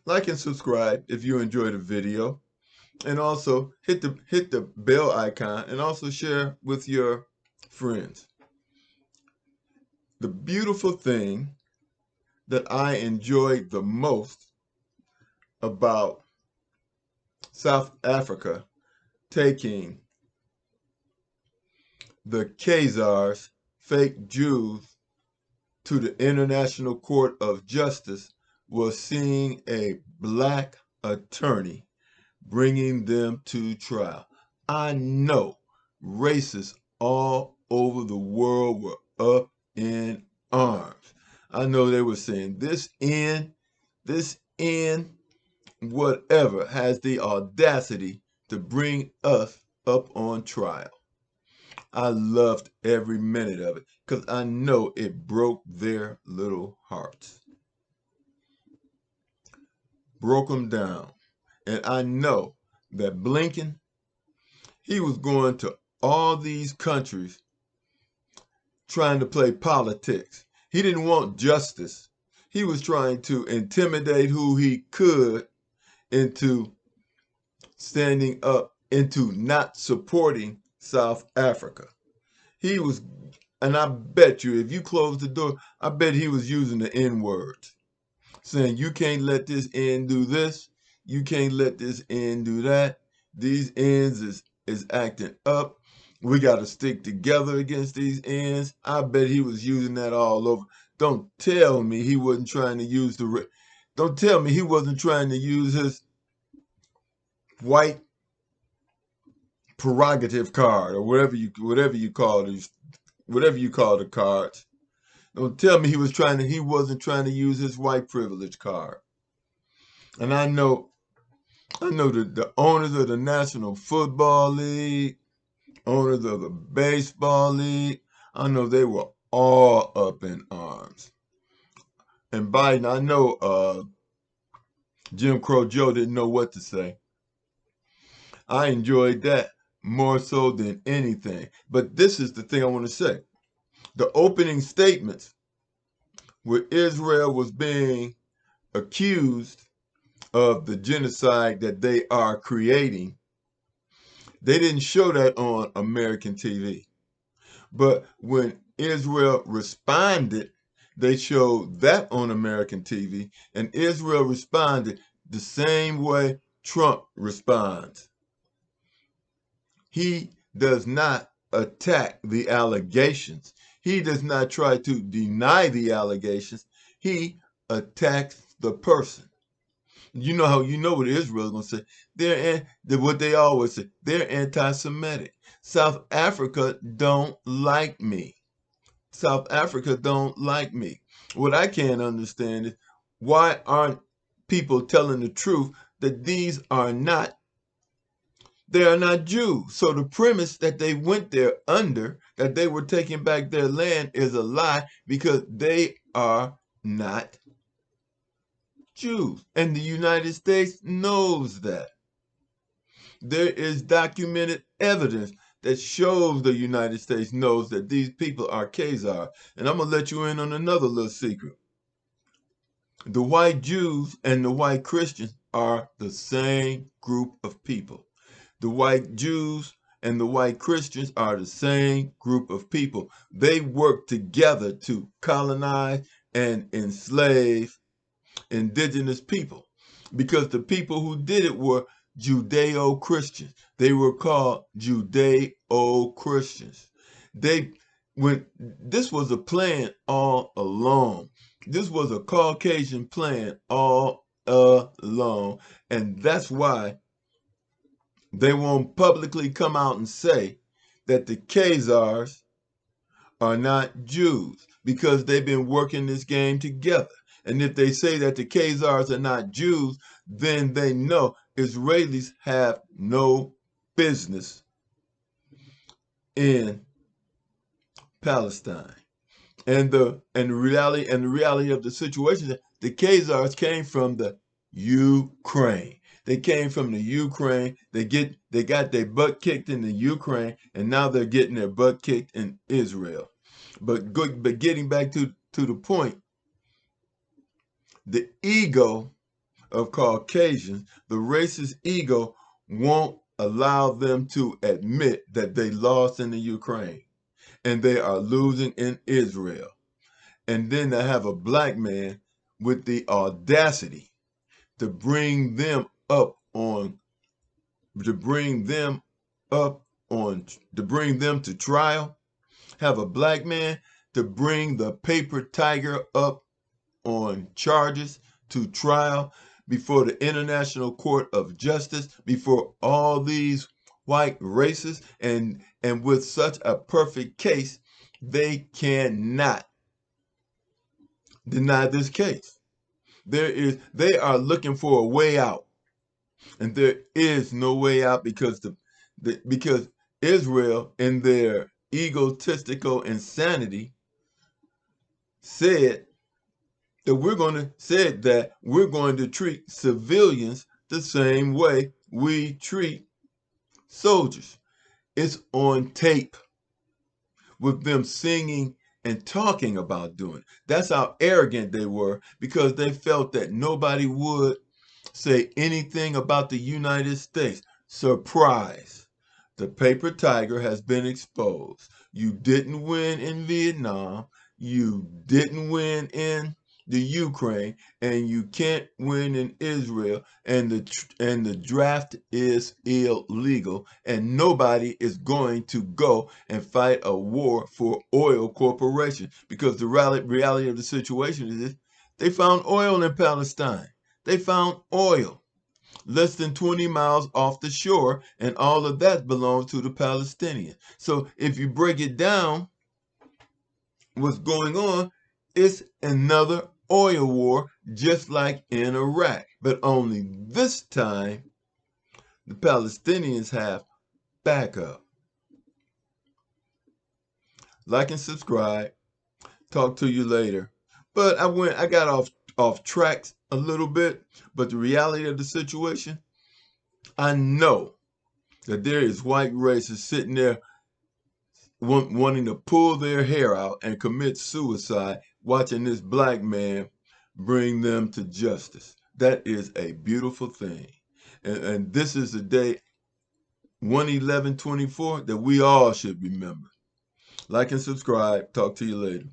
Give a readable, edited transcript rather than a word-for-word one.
like and subscribe if you enjoyed the video, and also hit the bell icon, and also share with your friends. The beautiful thing that I enjoyed the most about South Africa taking the Khazars, fake Jews, to the International Court of Justice was seeing a black attorney bringing them to trial. I know racists all over the world were up in arms. I know they were saying this end, whatever, has the audacity to bring us up on trial. I loved every minute of it because I know it broke their little hearts, broke them down. And I know that Blinken, he was going to all these countries trying to play politics. He didn't want justice. He was trying to intimidate who he could into standing up, into not supporting South Africa. He was, and I bet you, if you close the door, I bet he was using the N words, saying, you can't let this end do this. You can't let this end do that. These ends is acting up. We got to stick together against these ends. I bet he was using that all over. Don't tell me he wasn't trying to use don't tell me he wasn't trying to use his white prerogative card, or whatever you call these, whatever you call the cards. Don't tell me he wasn't trying to use his white privilege card. And I know the owners of the National Football League, owners of the Baseball League, I know they were all up in arms. And Biden, I know Jim Crow Joe didn't know what to say. I enjoyed that more so than anything. But this is the thing I want to say. The opening statements where Israel was being accused of the genocide that they are creating, they didn't show that on American TV. But when Israel responded, they showed that on American TV, and Israel responded the same way Trump responds. He does not attack the allegations. He does not try to deny the allegations. He attacks the person. You know what Israel is going to say. What they always say. They're anti-Semitic. South Africa don't like me. South Africa don't like me. What I can't understand is, why aren't people telling the truth that they are not Jews? So the premise that they went there under, that they were taking back their land, is a lie, because they are not Jews. And the United States knows that. There is documented evidence that shows the United States knows that these people are Khazar. And I'm going to let you in on another little secret. The white Jews and the white Christians are the same group of people. The white Jews and the white Christians are the same group of people. They work together to colonize and enslave indigenous people, because the people who did it were Judeo-Christians. They were called Judeo-Christians. This was a plan all along. This was a Caucasian plan all along. And that's why they won't publicly come out and say that the Khazars are not Jews, because they've been working this game together. And if they say that the Khazars are not Jews, then they know Israelis have no business in Palestine. And the reality of the situation is that the Khazars came from the Ukraine. They came from the Ukraine. They got their butt kicked in the Ukraine, and now they're getting their butt kicked in Israel. But getting back to the point, the ego of Caucasians, the racist ego won't allow them to admit that they lost in the Ukraine and they are losing in Israel. And then to have a black man with the audacity to bring them up on, to bring them to trial, have a black man to bring the paper tiger up on charges to trial before the International Court of Justice, before all these white racists, and with such a perfect case, they cannot deny this case. They are looking for a way out, and there is no way out because because Israel, in their egotistical insanity, said that we're going to treat civilians the same way we treat soldiers. It's on tape with them singing and talking about doing it. That's how arrogant they were, because they felt that nobody would say anything about the United States. Surprise! The paper tiger has been exposed. You didn't win in Vietnam. You didn't win in the Ukraine, and you can't win in Israel, and the draft is illegal, and nobody is going to go and fight a war for oil corporations, because the reality of the situation is this: they found oil in Palestine. They found oil less than 20 miles off the shore, and all of that belongs to the Palestinians. So if you break it down, what's going on is another oil war, just like in Iraq. But only this time, the Palestinians have backup. Like and subscribe. Talk to you later. But I got off tracks a little bit, but the reality of the situation, I know that there is white racists sitting there wanting to pull their hair out and commit suicide, watching this black man bring them to justice. That is a beautiful thing. And this is the day, 1/11/24, that we all should remember. Like and subscribe. Talk to you later.